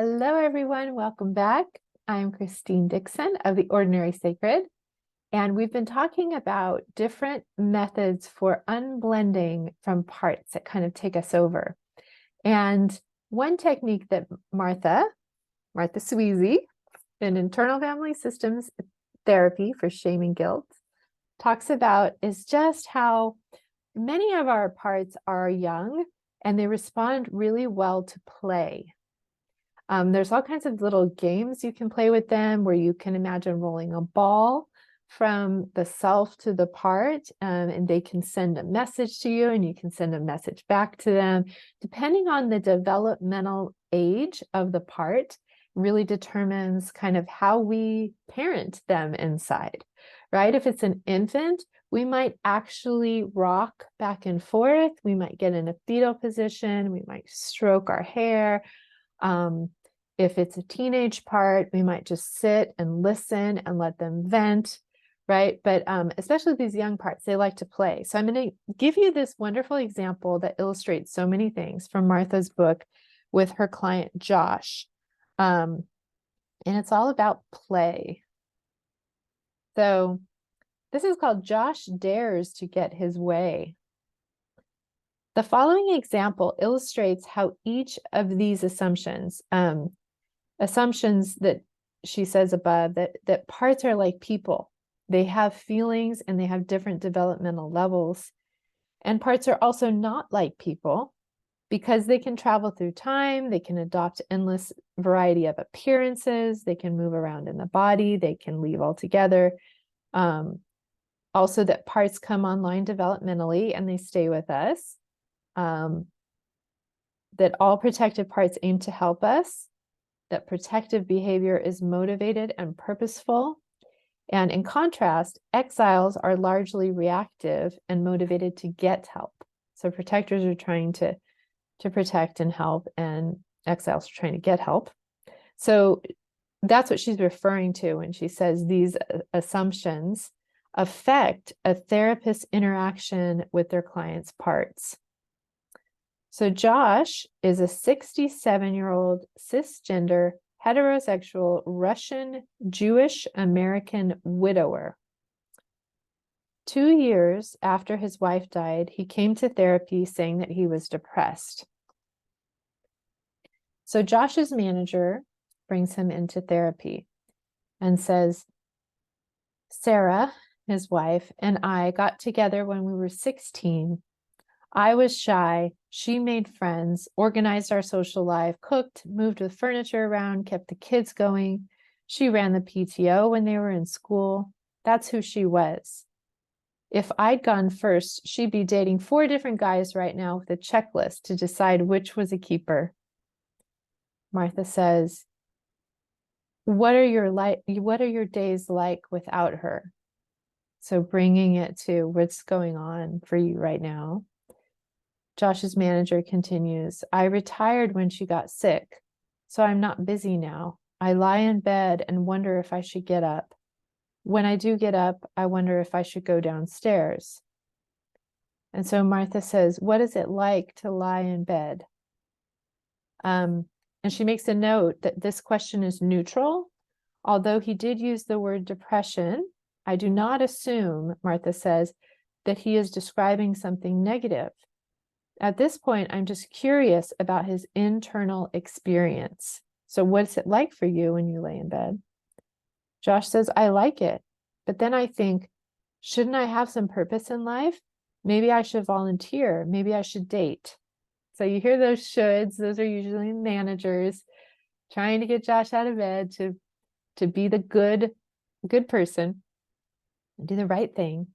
Hello, everyone. Welcome back. I'm Christine Dixon of The Ordinary Sacred, and we've been talking about different methods for unblending from parts that kind of take us over. And one technique that Martha Sweezy, in Internal Family Systems Therapy for Shame and Guilt, talks about is just how many of our parts are young and they respond really well to play. There's all kinds of little games you can play with them where you can imagine rolling a ball from the self to the part, and they can send a message to you and you can send a message back to them. Depending on the developmental age of the part, really determines kind of how we parent them inside, right? If it's an infant, we might actually rock back and forth. We might get in a fetal position. We might stroke our hair. If it's a teenage part, we might just sit and listen and let them vent, right? But especially these young parts, they like to play. So I'm going to give you this wonderful example that illustrates so many things from Martha's book with her client, Josh. And it's all about play. So this is called Josh Dares to Get His Way. The following example illustrates how each of these assumptions that she says above, that parts are like people. They have feelings and they have different developmental levels. And parts are also not like people because they can travel through time, they can adopt endless variety of appearances, they can move around in the body, they can leave altogether. Also that parts come online developmentally and they stay with us. That all protective parts aim to help us, that protective behavior is motivated and purposeful. And in contrast, exiles are largely reactive and motivated to get help. So protectors are trying to protect and help, and exiles are trying to get help. So that's what she's referring to when she says these assumptions affect a therapist's interaction with their client's parts. So Josh is a 67-year-old cisgender heterosexual Russian Jewish American widower. 2 years after his wife died, he came to therapy saying that he was depressed. So Josh's manager brings him into therapy and says, Sarah, his wife, and I got together when we were 16. I was shy. She made friends, organized our social life, cooked, moved the furniture around, kept the kids going. She ran the PTO when they were in school. That's who she was. If I'd gone first, she'd be dating 4 different guys right now with a checklist to decide which was a keeper. Martha says, what are your days like without her? So bringing it to what's going on for you right now. Josh's manager continues, I retired when she got sick, so I'm not busy now. I lie in bed and wonder if I should get up. When I do get up, I wonder if I should go downstairs. And so Martha says, what is it like to lie in bed? And she makes a note that this question is neutral. Although he did use the word depression, I do not assume, Martha says, that he is describing something negative. At this point, I'm just curious about his internal experience. So what's it like for you when you lay in bed? Josh says, I like it. But then I think, shouldn't I have some purpose in life? Maybe I should volunteer. Maybe I should date. So you hear those shoulds. Those are usually managers trying to get Josh out of bed to be the good person, do the right thing.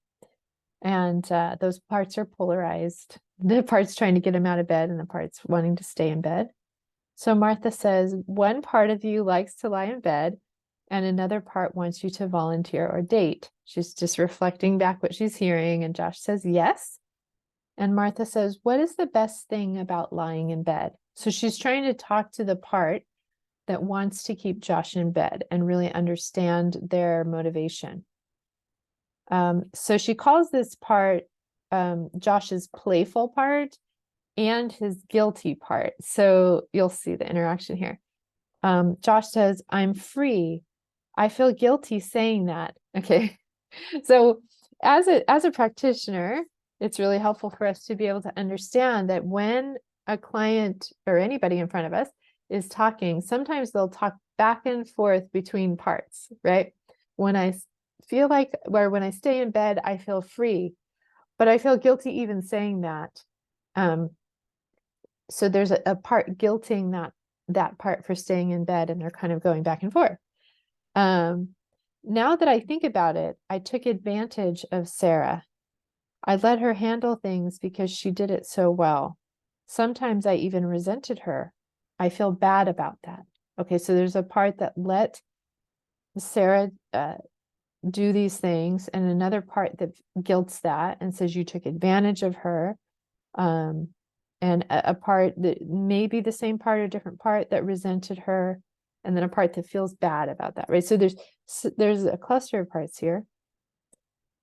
And those parts are polarized. The parts trying to get him out of bed and the parts wanting to stay in bed. So Martha says, one part of you likes to lie in bed and another part wants you to volunteer or date. She's just reflecting back what she's hearing. And Josh says, yes. And Martha says, what is the best thing about lying in bed? So she's trying to talk to the part that wants to keep Josh in bed and really understand their motivation. So she calls this part Josh's playful part and his guilty part. So you'll see the interaction here. Josh says, I'm free. I feel guilty saying that. Okay. So as a practitioner, it's really helpful for us to be able to understand that when a client or anybody in front of us is talking, sometimes they'll talk back and forth between parts, right? When I feel like, where when I stay in bed, I feel free, but I feel guilty even saying that. So there's a part guilting that part for staying in bed, and they're kind of going back and forth. Now that I think about it, I took advantage of Sarah. I let her handle things because she did it so well. Sometimes I even resented her. I feel bad about that. Okay, so there's a part that let Sarah do these things, and another part that guilts that and says you took advantage of her. And a part that may be the same part or different part that resented her, and then a part that feels bad about that, right? So there's a cluster of parts here.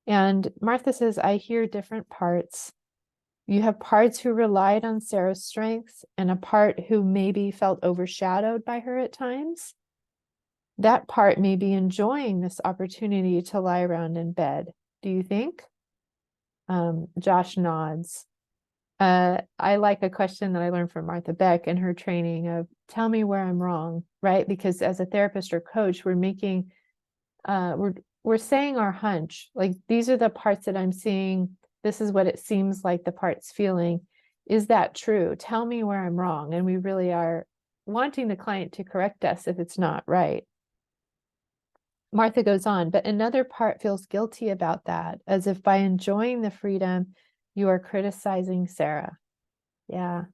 And Martha says, I hear different parts. You have parts who relied on Sarah's strengths and a part who maybe felt overshadowed by her at times. That part may be enjoying this opportunity to lie around in bed. Do you think? Josh nods. I like a question that I learned from Martha Beck in her training of tell me where I'm wrong, right? Because as a therapist or coach, we're making, we're saying our hunch, like these are the parts that I'm seeing. This is what it seems like the part's feeling. Is that true? Tell me where I'm wrong. And we really are wanting the client to correct us if it's not right. Martha goes on, but another part feels guilty about that, as if by enjoying the freedom, you are criticizing Sarah. Yeah.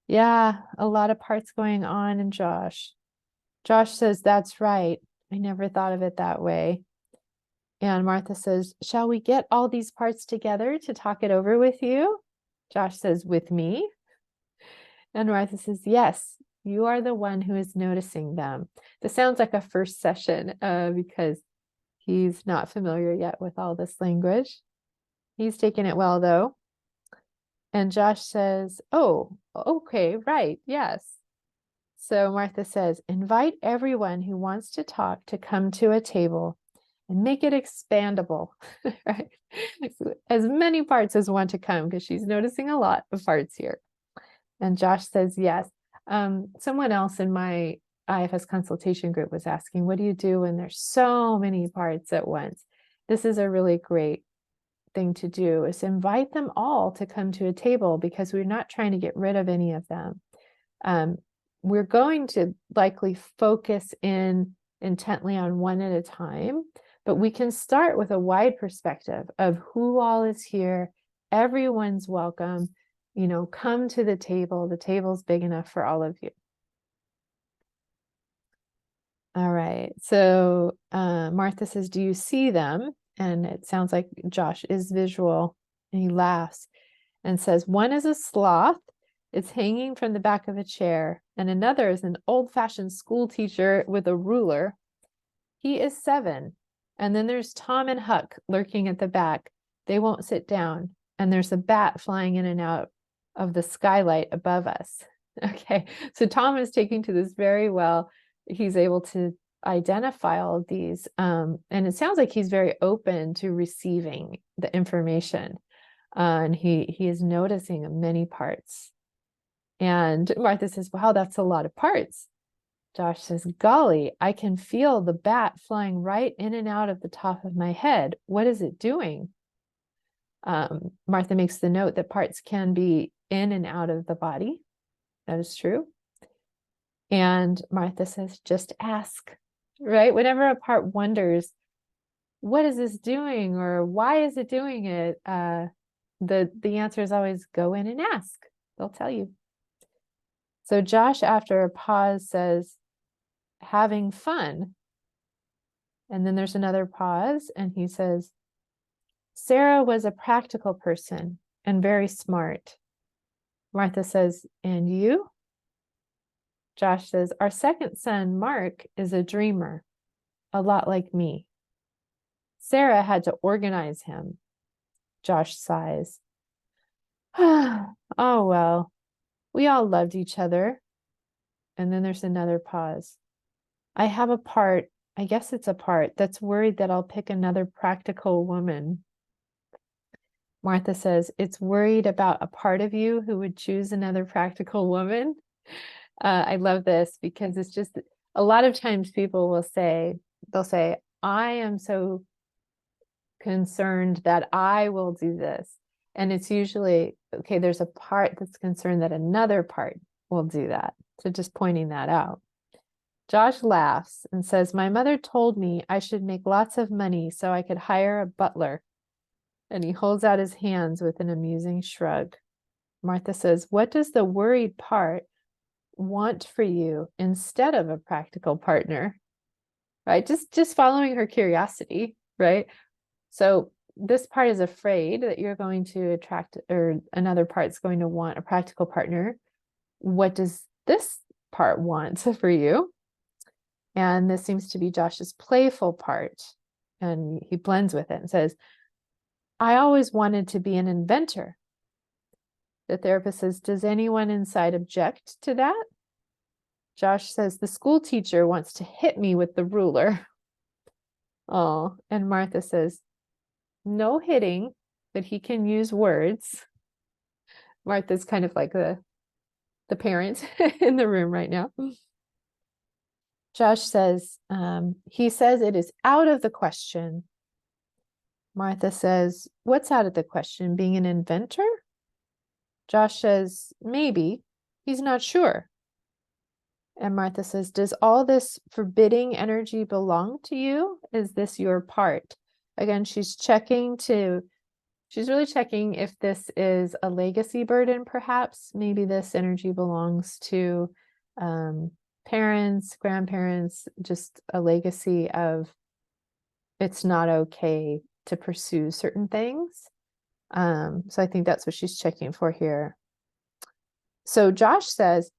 Yeah, a lot of parts going on in Josh. Josh says, that's right. I never thought of it that way. And Martha says, shall we get all these parts together to talk it over with you? Josh says, with me? And Martha says, yes, you are the one who is noticing them. This sounds like a first session because he's not familiar yet with all this language. He's taking it well, though. And Josh says, oh, okay, right, yes. So Martha says, invite everyone who wants to talk to come to a table and make it expandable, right? As many parts as want to come, because she's noticing a lot of parts here. And Josh says, yes. Someone else in my IFS consultation group was asking, what do you do when there's so many parts at once? This is a really great thing to do, is invite them all to come to a table, because we're not trying to get rid of any of them. We're going to likely focus in intently on one at a time, but we can start with a wide perspective of who all is here. Everyone's welcome. You know, come to the table. The table's big enough for all of you. All right. So Martha says, do you see them? And it sounds like Josh is visual, and he laughs and says, one is a sloth. It's hanging from the back of a chair, and another is an old-fashioned school teacher with a ruler. He is 7. And then there's Tom and Huck lurking at the back. They won't sit down. And there's a bat flying in and out of the skylight above us. Okay, so Tom is taking to this very well. He's able to identify all of these. And it sounds like he's very open to receiving the information. And he is noticing many parts. And Martha says, wow, that's a lot of parts. Josh says, golly, I can feel the bat flying right in and out of the top of my head. What is it doing? Martha makes the note that parts can be in and out of the body. That is true. And Martha says, just ask, right? Whenever a part wonders, what is this doing, or why is it doing it? The answer is always go in and ask. They'll tell you. So Josh, after a pause, says, having fun. And then there's another pause, and he says, Sarah was a practical person and very smart. Martha says, and you? Josh says, our second son, Mark, is a dreamer, a lot like me. Sarah had to organize him. Josh sighs. Oh, well, we all loved each other. And then there's another pause. I have a part, I guess it's a part, that's worried that I'll pick another practical woman. Martha says, it's worried about a part of you who would choose another practical woman. I love this because it's just a lot of times people will say, they'll say, I am so concerned that I will do this. And it's usually, okay, there's a part that's concerned that another part will do that. So just pointing that out. Josh laughs and says, my mother told me I should make lots of money so I could hire a butler. And he holds out his hands with an amusing shrug. Martha says, what does the worried part want for you instead of a practical partner? Right? Just following her curiosity, right? So this part is afraid that you're going to attract, or another part's going to want a practical partner. What does this part want for you? And this seems to be Josh's playful part. And he blends with it and says, I always wanted to be an inventor. The therapist says, does anyone inside object to that? Josh says, the school teacher wants to hit me with the ruler. Oh, and Martha says, no hitting, but he can use words. Martha's kind of like the parent in the room right now. Josh says, he says it is out of the question. Martha says, what's out of the question? Being an inventor? Josh says, maybe. He's not sure. And Martha says, does all this forbidding energy belong to you? Is this your part? Again, she's really checking if this is a legacy burden, perhaps. Maybe this energy belongs to parents, grandparents, just a legacy of it's not okay to pursue certain things. So I think that's what she's checking for here. So Josh is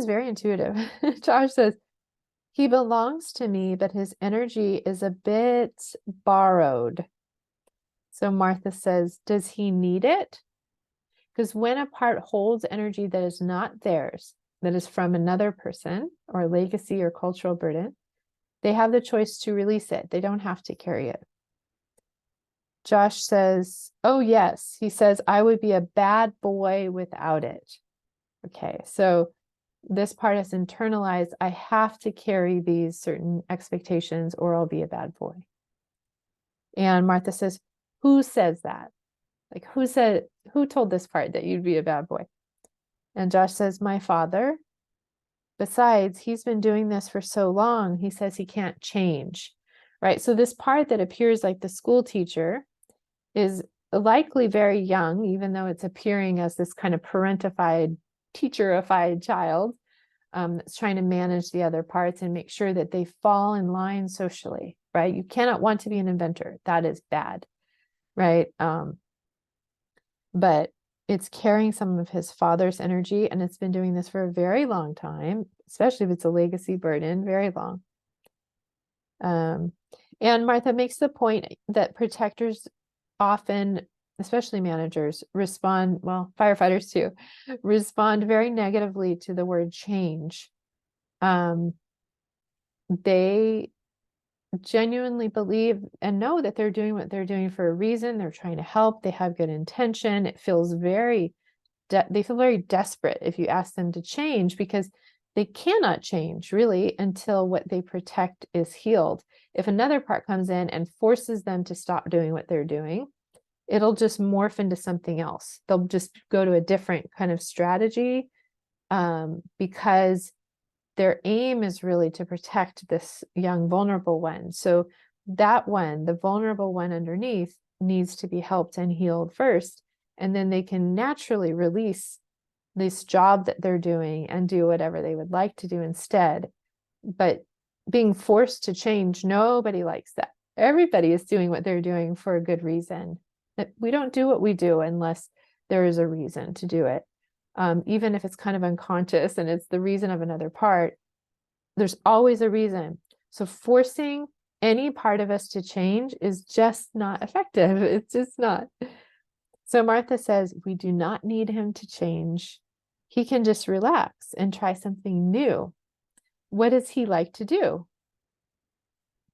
very intuitive. Josh says, he belongs to me, but his energy is a bit borrowed. So Martha says, does he need it? Because when a part holds energy that is not theirs, that is from another person or legacy or cultural burden, they have the choice to release it. They don't have to carry it. Josh says, oh, yes. He says, I would be a bad boy without it. Okay, so this part is internalized. I have to carry these certain expectations or I'll be a bad boy. And Martha says, who says that? Like, who told this part that you'd be a bad boy? And Josh says, my father. Besides, he's been doing this for so long, he says he can't change, right? So this part that appears like the school teacher is likely very young, even though it's appearing as this kind of parentified, teacherified child that's trying to manage the other parts and make sure that they fall in line socially, right? You cannot want to be an inventor. That is bad, right? But it's carrying some of his father's energy, and it's been doing this for a very long time, especially if it's a legacy burden, very long. And Martha makes the point that protectors often, especially managers, respond, well, firefighters too, respond very negatively to the word change. They genuinely believe and know that they're doing what they're doing for a reason. They're trying to help. They have good intention. It feels they feel very desperate if you ask them to change, because they cannot change really until what they protect is healed. If another part comes in and forces them to stop doing what they're doing, it'll just morph into something else. They'll just go to a different kind of strategy because their aim is really to protect this young, vulnerable one. So that one, the vulnerable one underneath, needs to be helped and healed first. And then they can naturally release this job that they're doing and do whatever they would like to do instead. But being forced to change, nobody likes that. Everybody is doing what they're doing for a good reason. We don't do what we do unless there is a reason to do it. Even if it's kind of unconscious and it's the reason of another part, there's always a reason. So forcing any part of us to change is just not effective. It's just not. So Martha says, we do not need him to change. he can just relax and try something new. What does he like to do?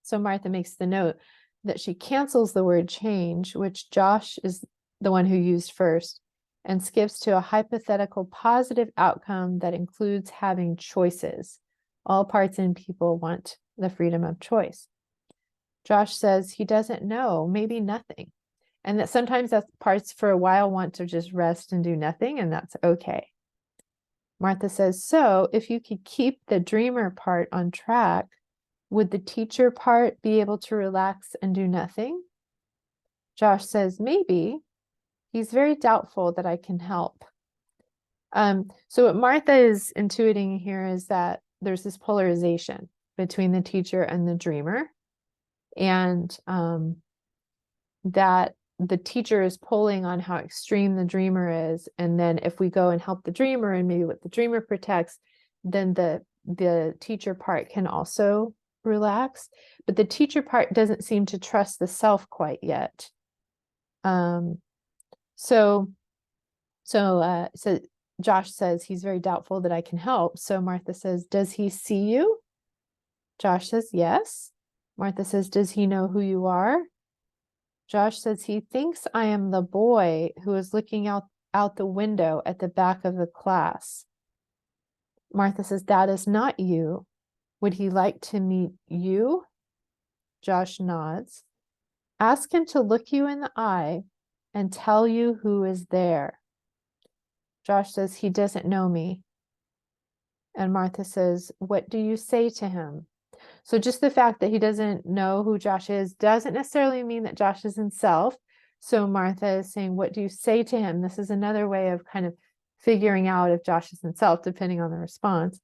So Martha makes the note that she cancels the word change, which Josh is the one who used first, and skips to a hypothetical positive outcome that includes having choices. All parts and people want the freedom of choice. Josh says he doesn't know, maybe nothing. And that sometimes that parts for a while want to just rest and do nothing, and that's okay. Martha says, so if you could keep the dreamer part on track, would the teacher part be able to relax and do nothing? Josh says, maybe. He's very doubtful that I can help. So what Martha is intuiting here is that there's this polarization between the teacher and the dreamer, and that the teacher is pulling on how extreme the dreamer is. And then if we go and help the dreamer and maybe what the dreamer protects, then the teacher part can also relax. But the teacher part doesn't seem to trust the self quite yet. So Josh says he's very doubtful that I can help. So Martha says, does he see you? Josh says, yes. Martha says, does he know who you are? Josh says he thinks I am the boy who is looking out the window at the back of the class. Martha says, that is not you. Would he like to meet you? Josh nods. Ask him to look you in the eye and tell you who is there. Josh says he doesn't know me. And Martha says, what do you say to him? So just the fact that he doesn't know who Josh is doesn't necessarily mean that Josh is himself. So Martha is saying, what do you say to him? This is another way of kind of figuring out if Josh is himself, depending on the response.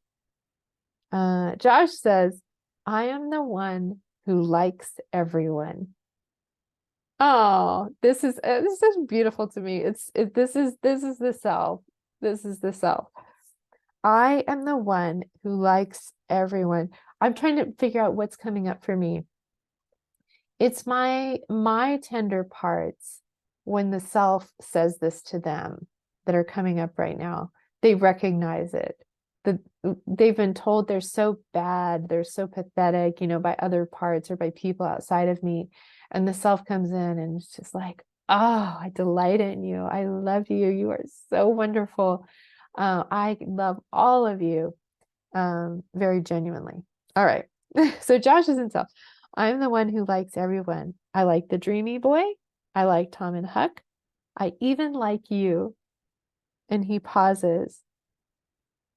Josh says, I am the one who likes everyone. Oh, this is beautiful to me. This is the self. This is the self. I am the one who likes everyone. I'm trying to figure out what's coming up for me. It's my tender parts when the self says this to them that are coming up right now. They recognize it. They've been told they're so bad, they're so pathetic, by other parts or by people outside of me. And the self comes in and it's just like, oh, I delight in you. I love you. You are so wonderful. I love all of you very genuinely. All right. So Josh is himself. I'm the one who likes everyone. I like the dreamy boy. I like Tom and Huck. I even like you. And he pauses.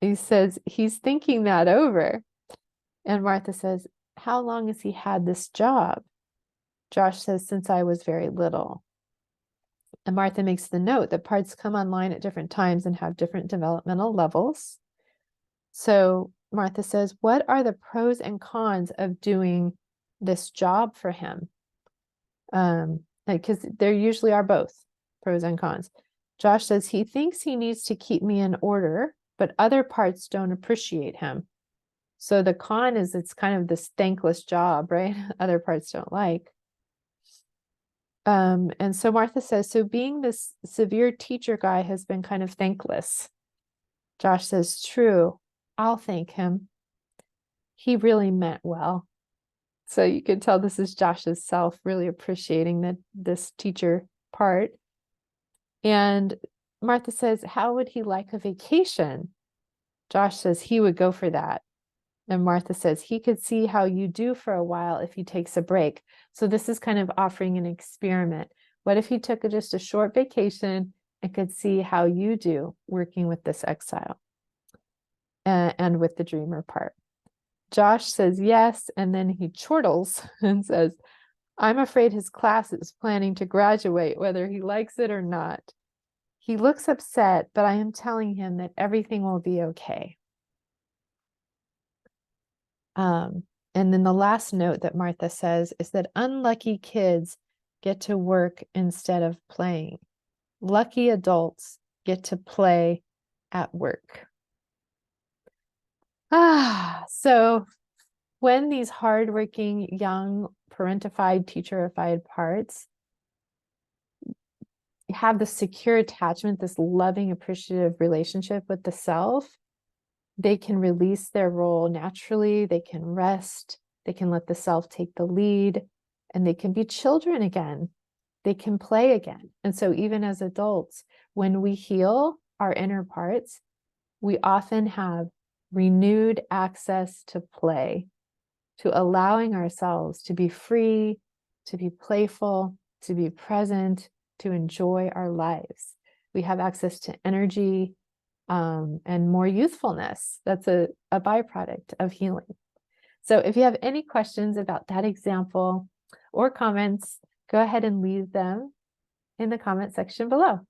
He says he's thinking that over. And Martha says, how long has he had this job? Josh says, since I was very little. And Martha makes the note that parts come online at different times and have different developmental levels. So Martha says, what are the pros and cons of doing this job for him? Because there usually are both pros and cons. Josh says he thinks he needs to keep me in order, but other parts don't appreciate him. So the con is it's kind of this thankless job, right? Other parts don't like. And so Martha says, so being this severe teacher guy has been kind of thankless. Josh says, true. I'll thank him. He really meant well. So you can tell this is Josh's self really appreciating this teacher part. And Martha says, how would he like a vacation? Josh says he would go for that. And Martha says he could see how you do for a while if he takes a break. So this is kind of offering an experiment. What if he took just a short vacation and could see how you do working with this exile and with the dreamer part? Josh says yes, and then he chortles and says, I'm afraid his class is planning to graduate, whether he likes it or not. He looks upset, but I am telling him that everything will be okay. And then the last note that Martha says is that unlucky kids get to work instead of playing. Lucky adults get to play at work. So when these hardworking, young, parentified, teacherified parts have this secure attachment, this loving, appreciative relationship with the self, they can release their role naturally, they can rest, they can let the self take the lead, and they can be children again. They can play again. And so even as adults, when we heal our inner parts, we often have renewed access to play, to allowing ourselves to be free, to be playful, to be present, to enjoy our lives. We have access to energy and more youthfulness. That's a byproduct of healing. So if you have any questions about that example or comments, go ahead and leave them in the comment section below.